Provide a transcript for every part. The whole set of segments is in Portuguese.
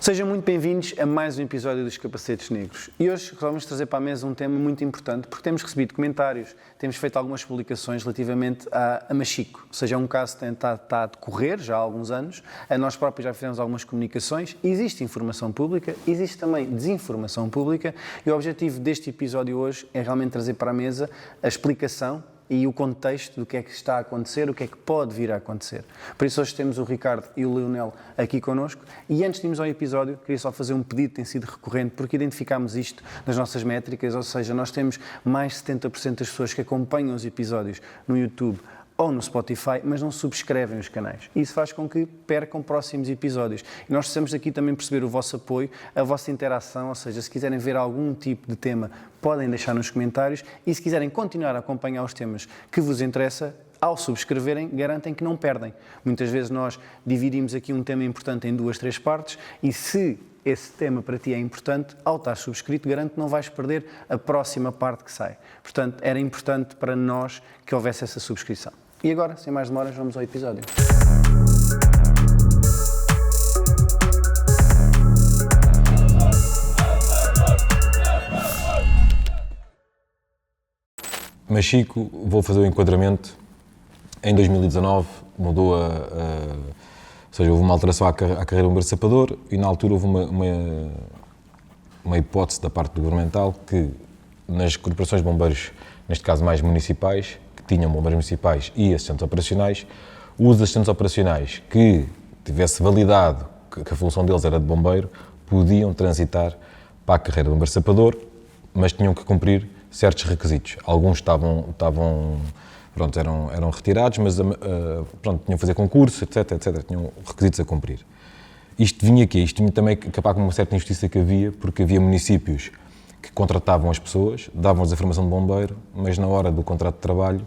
Sejam muito bem-vindos a mais um episódio dos Capacetes Negros. E hoje vamos trazer para a mesa um tema muito importante, porque temos recebido comentários, temos feito algumas publicações relativamente a Machico. Ou seja, é um caso que está a decorrer já há alguns anos, nós próprios já fizemos algumas comunicações, existe informação pública, existe também desinformação pública, e o objetivo deste episódio hoje é realmente trazer para a mesa a explicação e o contexto do que é que está a acontecer, o que é que pode vir a acontecer. Por isso hoje temos o Ricardo e o Leonel aqui connosco, e antes de irmos ao episódio, queria só fazer um pedido que tem sido recorrente, porque identificámos isto nas nossas métricas, ou seja, nós temos mais de 70% das pessoas que acompanham os episódios no YouTube ou no Spotify, mas não subscrevem os canais. Isso faz com que percam próximos episódios. E nós precisamos aqui também perceber o vosso apoio, a vossa interação, ou seja, se quiserem ver algum tipo de tema, podem deixar nos comentários, e se quiserem continuar a acompanhar os temas que vos interessa, ao subscreverem, garantem que não perdem. Muitas vezes nós dividimos aqui um tema importante em 2, 3 partes, e se esse tema para ti é importante, ao estar subscrito, garanto que não vais perder a próxima parte que sai. Portanto, era importante para nós que houvesse essa subscrição. E agora, sem mais demoras, vamos ao episódio. Machico, vou fazer o enquadramento. Em 2019 mudou ou seja, houve uma alteração à carreira do bombeiro sapador, e na altura houve uma hipótese da parte do governamental que nas corporações de bombeiros, neste caso mais municipais, que tinham bombeiros municipais e assistentes operacionais, os assistentes operacionais que tivesse validado que a função deles era de bombeiro, podiam transitar para a carreira de bombeiro sapador, mas tinham que cumprir certos requisitos. Alguns eram retirados, mas tinham que fazer concurso, etc, tinham requisitos a cumprir. Isto vinha também acabar com uma certa injustiça que havia, porque havia municípios que contratavam as pessoas, davam-lhes a formação de bombeiro, mas na hora do contrato de trabalho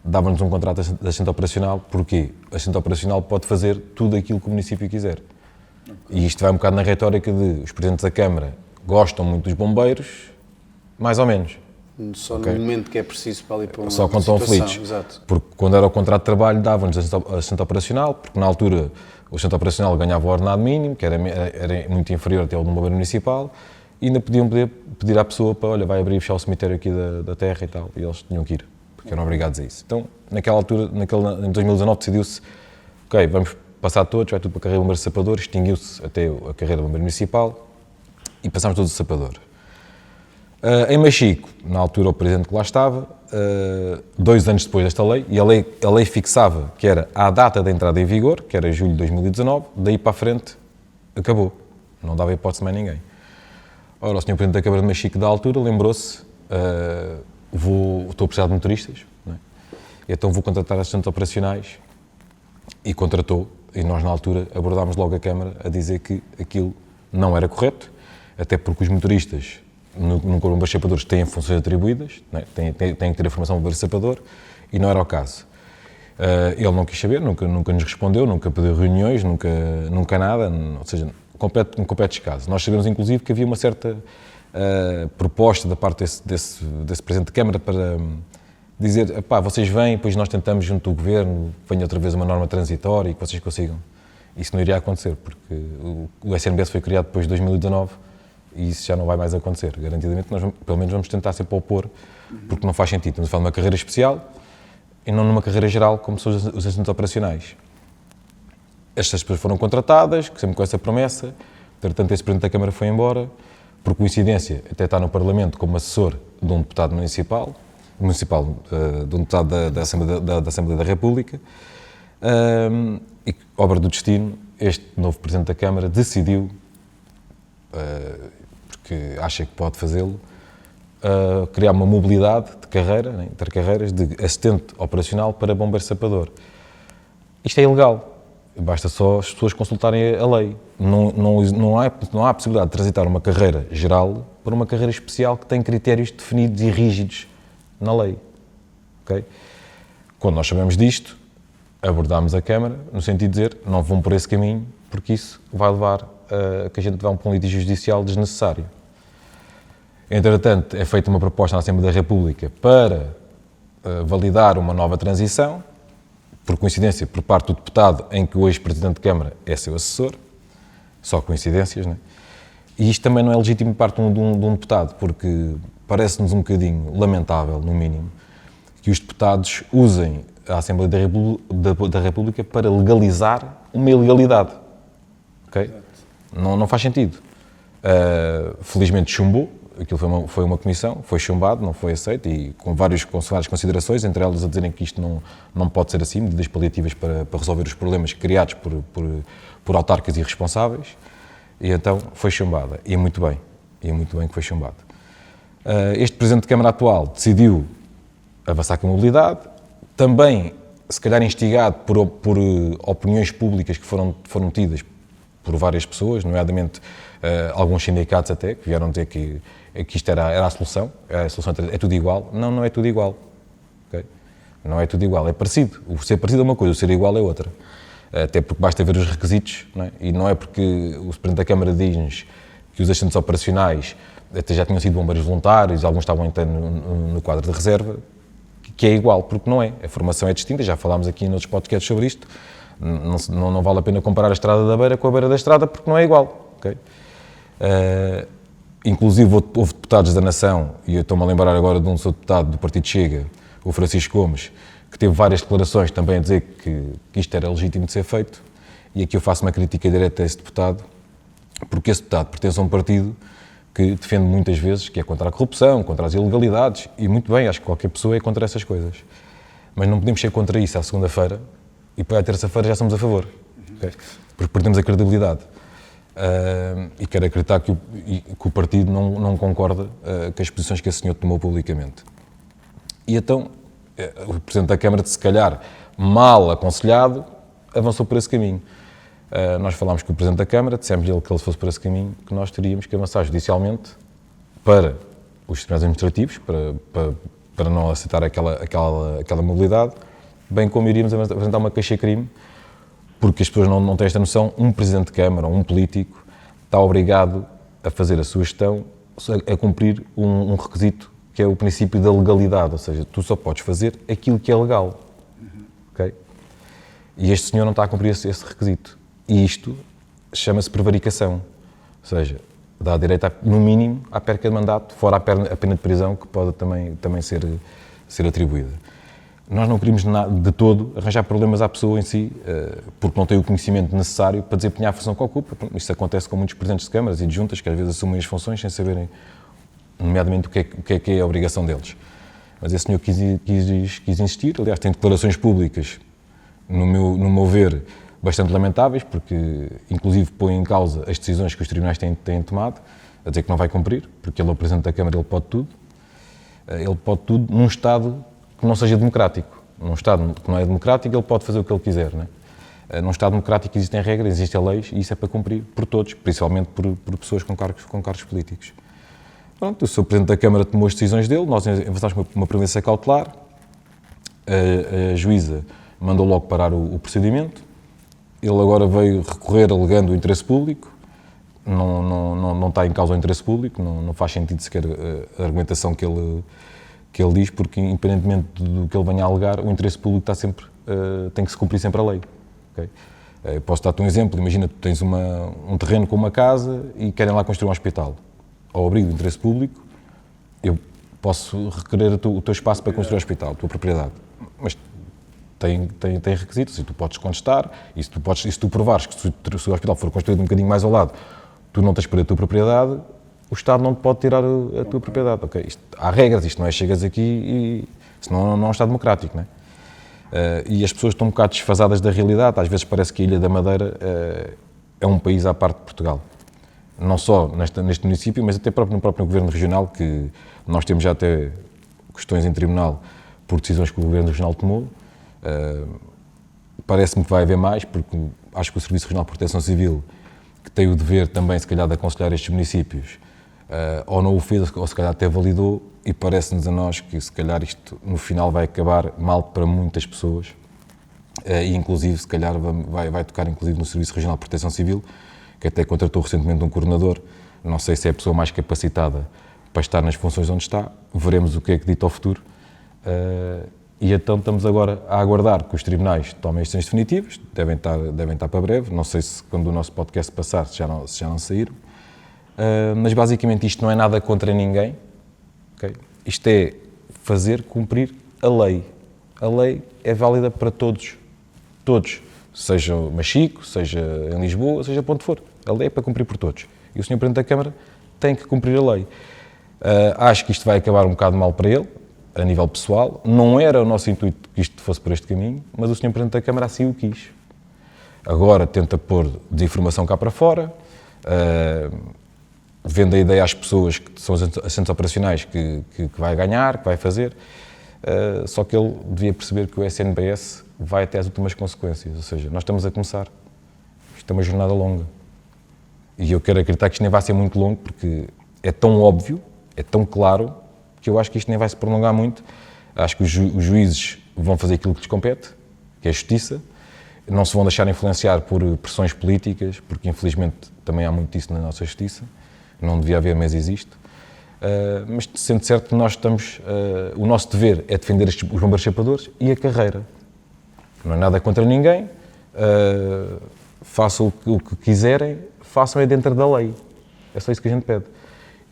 davam-nos um contrato de assistente operacional. Porquê? O assistente operacional pode fazer tudo aquilo que o município quiser. E isto vai um bocado na retórica de os presidentes da Câmara gostam muito dos bombeiros, mais ou menos. Só no momento que é preciso para ali para uma só quando estão aflitos. Exato. Porque quando era o contrato de trabalho davam-nos assistente operacional, porque na altura o assistente operacional ganhava o ordenado mínimo, que era muito inferior até ao de um bombeiro municipal, e ainda podiam pedir à pessoa para, olha, vai abrir e fechar o cemitério aqui da terra e tal, e eles tinham que ir, porque eram obrigados a isso. Então, naquela altura, em 2019, decidiu-se, ok, vamos passar todos, vai tudo para a carreira de bombeiro sapador, extinguiu-se até a carreira de bombeiro municipal, e passámos todos a sapador. Em Machico, na altura o presidente que lá estava, 2 anos depois desta lei, e a lei fixava que era a data da entrada em vigor, que era julho de 2019, daí para a frente acabou, não dava hipótese mais ninguém. Ora, o Sr. Presidente da Câmara de Machico da altura lembrou-se, estou a precisar de motoristas, não é? Então vou contratar assistentes operacionais, e contratou, e nós na altura abordámos logo a Câmara a dizer que aquilo não era correto, até porque os motoristas no Corpo de Bombeiros Sapadores têm funções atribuídas, não é? têm que ter a formação de bombeiro sapador, e não era o caso. Ele não quis saber, nunca nos respondeu, nunca pediu reuniões, nunca nada, ou seja, um completo descaso. Nós sabemos, inclusive, que havia uma certa proposta da parte desse Presidente de Câmara para dizer, vocês vêm, depois nós tentamos, junto do Governo, venha outra vez uma norma transitória e que vocês consigam. Isso não iria acontecer, porque o SNBS foi criado depois de 2019, e isso já não vai mais acontecer. Garantidamente, nós pelo menos vamos tentar sempre opor, porque não faz sentido. Estamos a falar de uma carreira especial e não numa carreira geral, como são os assistentes operacionais. Estas pessoas foram contratadas, sempre com essa promessa. Portanto, esse Presidente da Câmara foi embora, por coincidência, até está no Parlamento como assessor de um deputado municipal, de um deputado da Assembleia da República, e, obra do destino, este novo Presidente da Câmara decidiu, porque acha que pode fazê-lo, criar uma mobilidade de carreira, né, intercarreiras, de assistente operacional para bombeiro sapador. Isto é ilegal. Basta só as pessoas consultarem a lei. Não há possibilidade de transitar uma carreira geral para uma carreira especial que tem critérios definidos e rígidos na lei. Okay? Quando nós sabemos disto, abordámos a Câmara no sentido de dizer não vão por esse caminho, porque isso vai levar a que a gente vá para um litígio judicial desnecessário. Entretanto, é feita uma proposta na Assembleia da República para validar uma nova transição, por coincidência, por parte do deputado em que o ex-presidente de Câmara é seu assessor, só coincidências, não é? E isto também não é legítimo de parte de um deputado, porque parece-nos um bocadinho lamentável, no mínimo, que os deputados usem a Assembleia da República para legalizar uma ilegalidade. Okay? Não faz sentido. Felizmente chumbou, aquilo foi uma comissão, foi chumbado, não foi aceito, e com várias considerações, entre elas a dizerem que isto não pode ser assim, medidas paliativas para resolver os problemas criados por autarcas irresponsáveis, e então foi chumbada, e muito bem que foi chumbado. Este Presidente de Câmara atual decidiu avançar com a mobilidade, também, se calhar instigado por opiniões públicas que foram tidas por várias pessoas, nomeadamente alguns sindicatos até, que vieram dizer que isto era a solução é tudo igual. Não é tudo igual. Okay? Não é tudo igual, é parecido. O ser parecido é uma coisa, o ser igual é outra. Até porque basta ver os requisitos, não é? E não é porque o Presidente da Câmara diz que os assistentes operacionais até já tinham sido bombeiros voluntários, alguns estavam até no quadro de reserva, que é igual, porque não é. A formação é distinta, já falámos aqui noutros podcasts sobre isto. Não vale a pena comparar a estrada da beira com a beira da estrada, porque não é igual. Okay? Inclusive houve deputados da Nação, e eu estou-me a lembrar agora de um seu deputado do Partido Chega, o Francisco Gomes, que teve várias declarações também a dizer que isto era legítimo de ser feito, e aqui eu faço uma crítica direta a esse deputado, porque esse deputado pertence a um partido que defende muitas vezes que é contra a corrupção, contra as ilegalidades, e muito bem, acho que qualquer pessoa é contra essas coisas. Mas não podemos ser contra isso à segunda-feira e para a terça-feira já somos a favor, okay? Porque perdemos a credibilidade. E quero acreditar que o partido não concorda com as posições que esse senhor tomou publicamente. E então, o Presidente da Câmara, se calhar mal aconselhado, avançou por esse caminho. Nós falámos com o Presidente da Câmara, dissemos-lhe que ele fosse por esse caminho, que nós teríamos que avançar judicialmente para os tribunais administrativos, para não aceitar aquela mobilidade, bem como iríamos apresentar uma queixa-crime, porque as pessoas não têm esta noção. Um Presidente de Câmara, um político, está obrigado a fazer a sua gestão, a cumprir um requisito que é o princípio da legalidade, ou seja, tu só podes fazer aquilo que é legal. Okay? E este senhor não está a cumprir esse requisito. E isto chama-se prevaricação, ou seja, dá direito, no mínimo, à perca de mandato, fora a pena de prisão, que pode também ser atribuída. Nós não queríamos de todo arranjar problemas à pessoa em si, porque não tem o conhecimento necessário para desempenhar a função que ocupa. Isto acontece com muitos presidentes de câmaras e de juntas, que às vezes assumem as funções sem saberem, nomeadamente, o que é a obrigação deles. Mas esse senhor quis insistir, aliás, tem declarações públicas, no meu ver, bastante lamentáveis, porque inclusive põe em causa as decisões que os tribunais têm tomado, a dizer que não vai cumprir, porque ele é o Presidente da Câmara, ele pode tudo num Estado que não seja democrático. Num Estado que não é democrático, ele pode fazer o que ele quiser, não é? Num Estado democrático existem regras, existem leis, e isso é para cumprir por todos, principalmente por pessoas com cargos políticos. Pronto, o Sr. Presidente da Câmara tomou as decisões dele, nós avançámos com uma providência cautelar, a juíza mandou logo parar o procedimento, ele agora veio recorrer alegando o interesse público, não está em causa o interesse público, não faz sentido sequer a argumentação que ele diz, porque independentemente do que ele venha a alegar, o interesse público tem que se cumprir sempre a lei. Okay? Posso dar-te um exemplo, imagina que tu tens um terreno com uma casa e querem lá construir um hospital. Ao abrigo do interesse público, eu posso requerer o teu espaço para construir o hospital, a tua propriedade, mas tem requisitos, e tu podes contestar, e se tu provares que se o hospital for construído um bocadinho mais ao lado, tu não tens para a tua propriedade, o Estado não te pode tirar a tua propriedade. Okay? Há regras, isto não é chegas aqui e senão não é um Estado democrático. Não é? E as pessoas estão um bocado desfasadas da realidade, às vezes parece que a Ilha da Madeira é um país à parte de Portugal. Não só neste município, mas até no próprio Governo Regional, que nós temos já até questões em tribunal por decisões que o Governo Regional tomou. Parece-me que vai haver mais, porque acho que o Serviço Regional de Proteção Civil, que tem o dever também, se calhar, de aconselhar estes municípios, ou não o fez, ou se calhar até validou, e parece-nos a nós que, se calhar, isto no final vai acabar mal para muitas pessoas, e inclusive, se calhar, vai tocar inclusive no Serviço Regional de Proteção Civil, que até contratou recentemente um coordenador, não sei se é a pessoa mais capacitada para estar nas funções onde está, veremos o que é que dito ao futuro, E então estamos agora a aguardar que os tribunais tomem as decisões definitivas, devem estar para breve, não sei se quando o nosso podcast passar se já não saíram, mas basicamente isto não é nada contra ninguém, okay? Isto é fazer cumprir a lei. A lei é válida para todos, seja Machico, seja em Lisboa, seja para onde for, a lei é para cumprir por todos. E o Sr. Presidente da Câmara tem que cumprir a lei. Acho que isto vai acabar um bocado mal para ele, a nível pessoal. Não era o nosso intuito que isto fosse por este caminho, mas o Sr. Presidente da Câmara assim o quis. Agora tenta pôr desinformação cá para fora, vende a ideia às pessoas que são os assistentes operacionais que vai ganhar, que vai fazer, só que ele devia perceber que o SNBS vai até às últimas consequências, ou seja, nós estamos a começar. Isto é uma jornada longa. E eu quero acreditar que isto nem vai ser muito longo, porque é tão óbvio, é tão claro, que eu acho que isto nem vai se prolongar muito. Acho que os juízes vão fazer aquilo que lhes compete, que é a justiça, não se vão deixar influenciar por pressões políticas, porque infelizmente também há muito disso na nossa justiça, não devia haver, mas existe. Mas sendo certo que nós estamos, o nosso dever é defender os bombeiros chapadores e a carreira. Não é nada contra ninguém, façam o que quiserem, façam é dentro da lei. É só isso que a gente pede.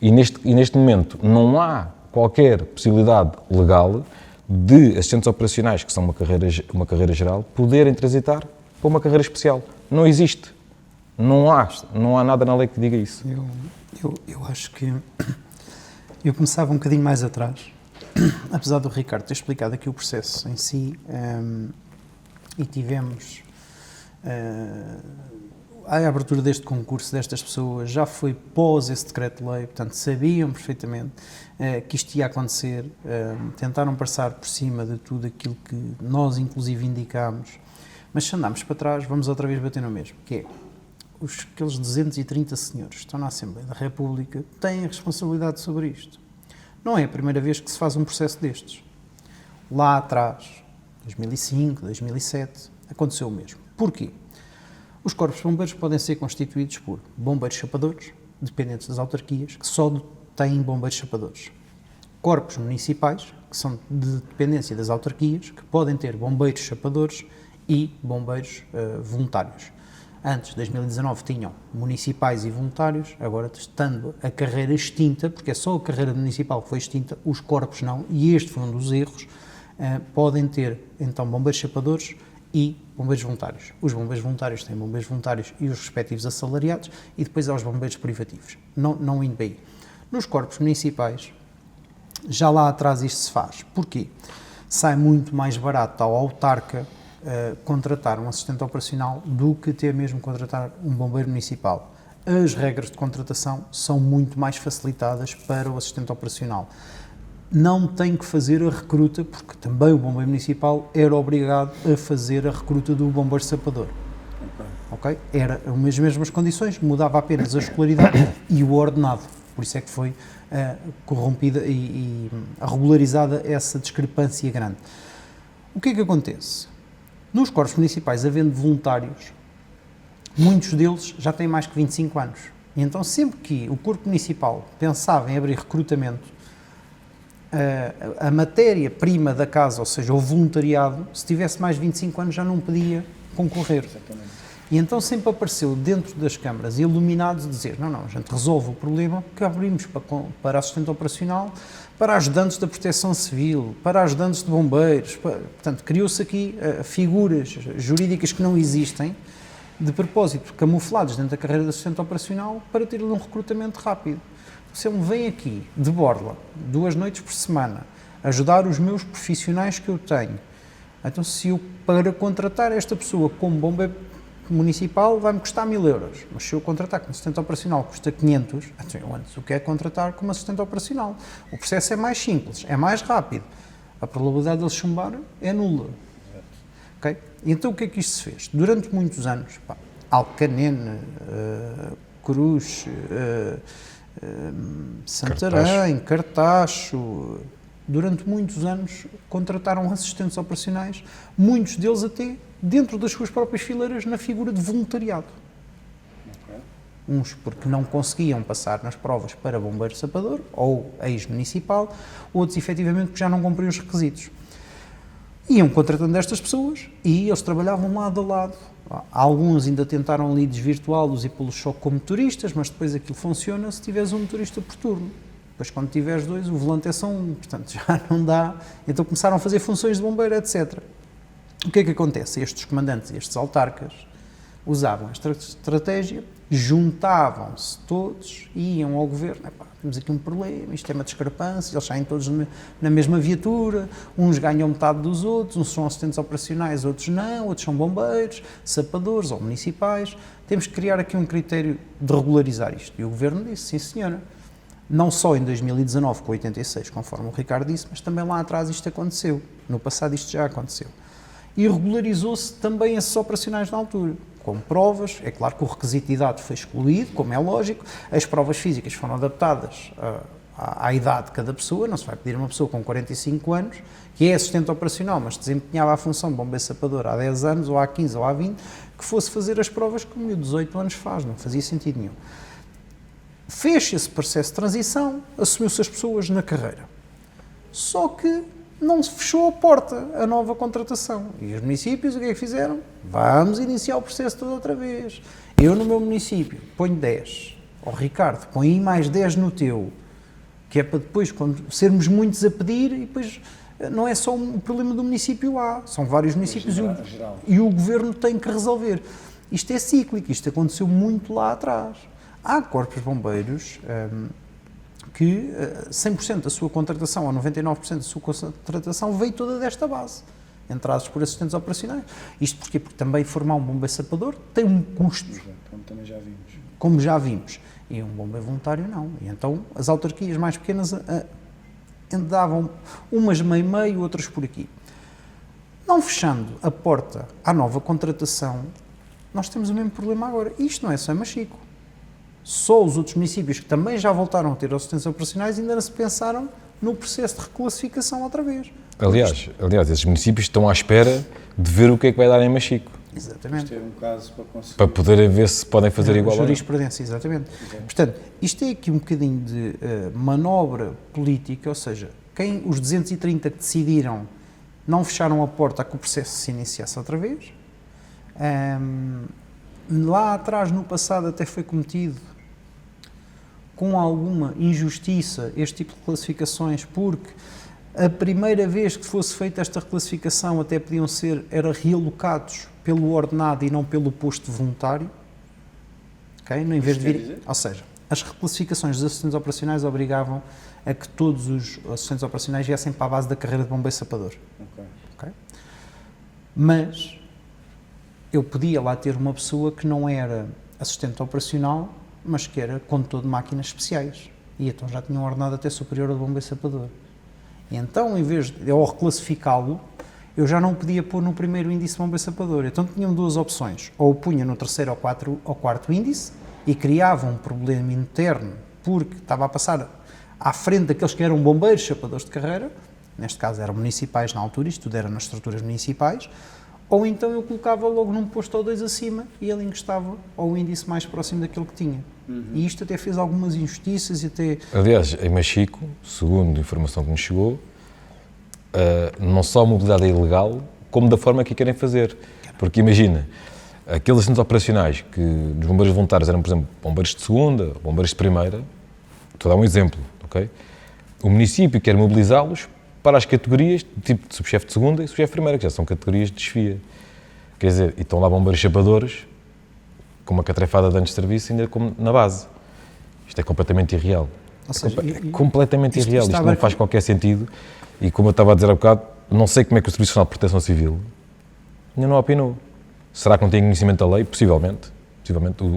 E neste momento não há qualquer possibilidade legal de assistentes operacionais, que são uma carreira geral, poderem transitar para uma carreira especial. Não existe. Não há nada na lei que diga isso. Eu acho que eu começava um bocadinho mais atrás, apesar do Ricardo ter explicado aqui o processo em si, e tivemos a abertura deste concurso destas pessoas, já foi pós esse decreto-lei, portanto sabiam perfeitamente que isto ia acontecer, tentaram passar por cima de tudo aquilo que nós inclusive indicámos, mas se andarmos para trás vamos outra vez bater no mesmo, que é aqueles 230 senhores que estão na Assembleia da República têm a responsabilidade sobre isto. Não é a primeira vez que se faz um processo destes. Lá atrás, 2005, 2007, aconteceu o mesmo. Porquê? Os corpos de bombeiros podem ser constituídos por bombeiros chapadores, dependentes das autarquias, que só têm bombeiros chapadores. Corpos municipais, que são de dependência das autarquias, que podem ter bombeiros chapadores e bombeiros voluntários. Antes, de 2019, tinham municipais e voluntários, agora estando a carreira extinta, porque é só a carreira municipal que foi extinta, os corpos não, e este foi um dos erros, podem ter, então, bombeiros chapadores e bombeiros voluntários. Os bombeiros voluntários têm bombeiros voluntários e os respectivos assalariados, e depois há os bombeiros privativos, não indo bem. Nos corpos municipais, já lá atrás isto se faz. Porquê? Sai muito mais barato ao autarca contratar um assistente operacional do que ter mesmo contratar um bombeiro municipal. As regras de contratação são muito mais facilitadas para o assistente operacional. Não tem que fazer a recruta, porque também o bombeiro municipal era obrigado a fazer a recruta do bombeiro sapador. Okay? Era as mesmas condições, mudava apenas a escolaridade e o ordenado. Por isso é que foi corrompida e regularizada essa discrepância grande. O que é que acontece? Nos corpos municipais, havendo voluntários, muitos deles já têm mais que 25 anos. E então, sempre que o corpo municipal pensava em abrir recrutamento, a matéria-prima da casa, ou seja, o voluntariado, se tivesse mais de 25 anos já não podia concorrer. Exatamente. E então sempre apareceu dentro das câmaras iluminados dizer, não, a gente resolve o problema que abrimos para assistente operacional, para ajudantes da proteção civil, para ajudantes de bombeiros, portanto, criou-se aqui figuras jurídicas que não existem, de propósito, camuflados dentro da carreira de assistente operacional, para ter um recrutamento rápido. Se ele vem aqui, de borla, 2 noites por semana, ajudar os meus profissionais que eu tenho, então se eu, para contratar esta pessoa como bombeiro municipal, vai-me custar 1.000 euros, mas se eu contratar como assistente operacional custa 500, então eu antes o quero contratar como assistente operacional. O processo é mais simples, é mais rápido, a probabilidade de eles chumbarem é nula. Okay? Então o que é que isto se fez? Durante muitos anos, Alcanene, Cruz, Santarém, Cartacho, durante muitos anos contrataram assistentes operacionais, muitos deles até dentro das suas próprias fileiras na figura de voluntariado. Okay. Uns porque não conseguiam passar nas provas para bombeiro sapador ou ex-municipal, outros efetivamente porque já não cumpriam os requisitos. Iam contratando estas pessoas e eles trabalhavam lado a lado. Alguns ainda tentaram ali desvirtuá-los e pô-los só como motoristas, mas depois aquilo funciona se tiveres um motorista por turno. Depois, quando tiveres 2, o volante é só um, portanto já não dá. Então começaram a fazer funções de bombeiro, etc. O que é que acontece? Estes comandantes, estes autarcas, usavam esta estratégia, juntavam-se todos e iam ao governo. Temos aqui um problema, isto é uma discrepância, eles saem todos na mesma viatura, uns ganham metade dos outros, uns são assistentes operacionais, outros não, outros são bombeiros, sapadores ou municipais. Temos que criar aqui um critério de regularizar isto. E o governo disse, sim senhora, não só em 2019 com 86, conforme o Ricardo disse, mas também lá atrás isto aconteceu. No passado isto já aconteceu. E regularizou-se também esses operacionais na altura, com provas. É claro que o requisito de idade foi excluído, como é lógico, as provas físicas foram adaptadas à idade de cada pessoa, não se vai pedir a uma pessoa com 45 anos, que é assistente operacional, mas desempenhava a função de bombeiro sapador há 10 anos, ou há 15, ou há 20, que fosse fazer as provas que o miúdo de 18 anos faz, não fazia sentido nenhum. Fez esse processo de transição, assumiu-se as pessoas na carreira. Só que não se fechou a porta a nova contratação. E os municípios o que é que fizeram? Vamos iniciar o processo todo outra vez. Eu no meu município ponho 10. Ó Ricardo, põe aí mais 10 no teu. Que é para depois, quando sermos muitos a pedir, e depois não é só um problema do município A, são vários municípios e o governo tem que resolver. Isto é cíclico, isto aconteceu muito lá atrás. Há corpos de bombeiros que 100% da sua contratação, ou 99% da sua contratação, veio toda desta base, entrados por assistentes operacionais. Isto porquê? Porque também formar um bombeiro sapador tem um custo. Como também já vimos. Como já vimos. E um bombeiro voluntário não. E então as autarquias mais pequenas andavam umas meio-meio, outras por aqui. Não fechando a porta à nova contratação, nós temos o mesmo problema agora. Isto não é só em Machico. Só os outros municípios que também já voltaram a ter assistentes operacionais ainda não se pensaram no processo de reclassificação outra vez. Aliás, esses municípios estão à espera de ver o que é que vai dar em Machico. Exatamente. Ter um caso para conseguir. Para poderem ver se podem fazer igual ou não. Jurisprudência, exatamente. Portanto, isto é aqui um bocadinho de manobra política, ou seja, os 230 que decidiram não fecharam a porta a que o processo se iniciasse outra vez. Lá atrás, no passado, até foi cometido com alguma injustiça este tipo de classificações, porque a primeira vez que fosse feita esta reclassificação até podiam era realocados pelo ordenado e não pelo posto voluntário, ok? Em vez de vir, ou seja, as reclassificações dos assistentes operacionais obrigavam a que todos os assistentes operacionais viessem para a base da carreira de bombeiro sapador. Okay? Mas eu podia lá ter uma pessoa que não era assistente operacional, mas que era condutor de máquinas especiais. E então já tinha um ordenado até superior ao bombeiro sapador. E então, em vez de eu reclassificá-lo, eu já não podia pôr no primeiro índice bombeiro sapador. Então tinham duas opções. Ou o punha no terceiro ou quarto índice e criava um problema interno porque estava a passar à frente daqueles que eram bombeiros sapadores de carreira, neste caso eram municipais na altura, isto tudo era nas estruturas municipais, ou então eu colocava logo num posto ou 2 acima e ele encostava ao índice mais próximo daquele que tinha. E isto até fez algumas injustiças e até... Aliás, em Machico, segundo a informação que nos chegou, não só a mobilidade é ilegal, como da forma que a querem fazer. Porque imagina, aqueles assistentes operacionais que dos bombeiros voluntários eram, por exemplo, bombeiros de segunda, bombeiros de primeira, estou a dar um exemplo, ok? O município quer mobilizá-los para as categorias de tipo de subchefe de segunda e subchefe de primeira, que já são categorias de desfia. Quer dizer, e estão lá bombeiros chapadores com uma catrefada de anos de serviço ainda como na base. Isto é completamente irreal. Ou seja, completamente irreal. Isto não faz qualquer sentido. E como eu estava a dizer há bocado, não sei como é que o Serviço Nacional de Proteção Civil ainda não opinou. Será que não tem conhecimento da lei? Possivelmente.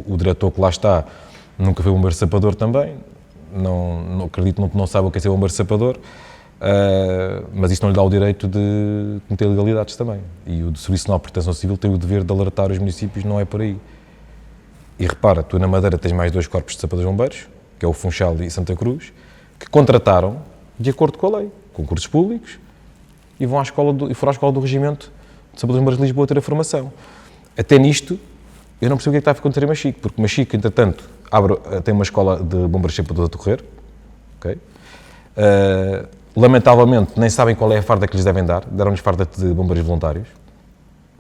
O diretor que lá está nunca foi bombeiro sapador também. Não acredito que não sabe o que é ser bombeiro sapador. Mas isto não lhe dá o direito de cometer ilegalidades também. E o Serviço Nacional de Proteção Civil tem o dever de alertar os municípios, não é por aí. E repara, tu na Madeira tens mais 2 corpos de sapadores bombeiros, que é o Funchal e Santa Cruz, que contrataram de acordo com a lei, concursos públicos, e foram à escola do Regimento de Sapadores Bombeiros de Lisboa ter a formação. Até nisto, eu não percebo o que é que está a acontecer em Machico, porque Machico, entretanto, tem uma escola de bombeiros sapadores a decorrer, ok? lamentavelmente, nem sabem qual é a farda que lhes devem dar. Deram-lhes farda de bombeiros voluntários.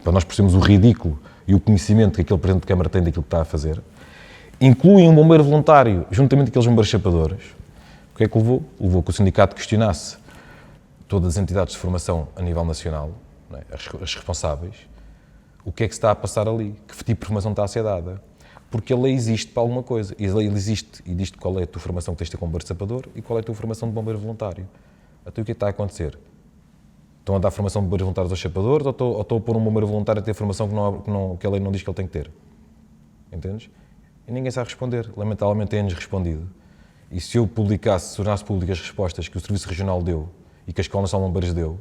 Para nós percebemos o ridículo e o conhecimento que aquele Presidente de Câmara tem daquilo que está a fazer. Incluem um bombeiro voluntário, juntamente com aqueles bombeiros chapadores. O que é que levou? Levou que o sindicato questionasse todas as entidades de formação a nível nacional, não é? As responsáveis, o que é que se está a passar ali, que tipo de formação está a ser dada. Porque a lei existe para alguma coisa. E a lei existe e diz qual é a tua formação que tens de ter como bombeiro sapador e qual é a tua formação de bombeiro voluntário. Então o que é que está a acontecer? Estão a dar formação de bombeiros voluntários aos chapadores ou estou a pôr um bombeiro voluntário a ter formação que a lei não diz que ele tem que ter? Entendes? E ninguém sabe responder. Lamentavelmente tem-nos respondido. E se eu publicasse, se tornasse públicas as respostas que o Serviço Regional deu e que a Escola Nacional de Bombeiros deu,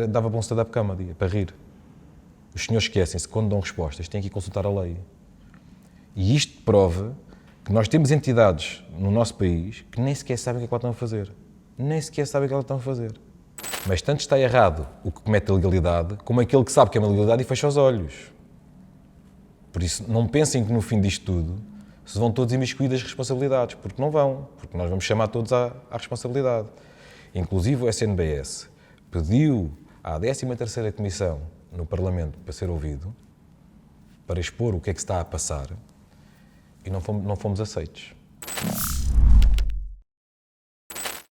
dava para um stand-up comedy, para rir. Os senhores esquecem-se que quando dão respostas têm que ir consultar a lei. E isto prova que nós temos entidades no nosso país que nem sequer sabem o que é que lá estão a fazer. Nem sequer sabem o que é que lá estão a fazer. Mas tanto está errado o que comete a legalidade, como aquele que sabe que é uma legalidade e fecha os olhos. Por isso, não pensem que no fim disto tudo se vão todos imiscuir as responsabilidades, porque não vão, porque nós vamos chamar todos à responsabilidade. Inclusive o SNBS pediu à 13ª Comissão no Parlamento para ser ouvido, para expor o que é que está a passar, e não fomos aceitos.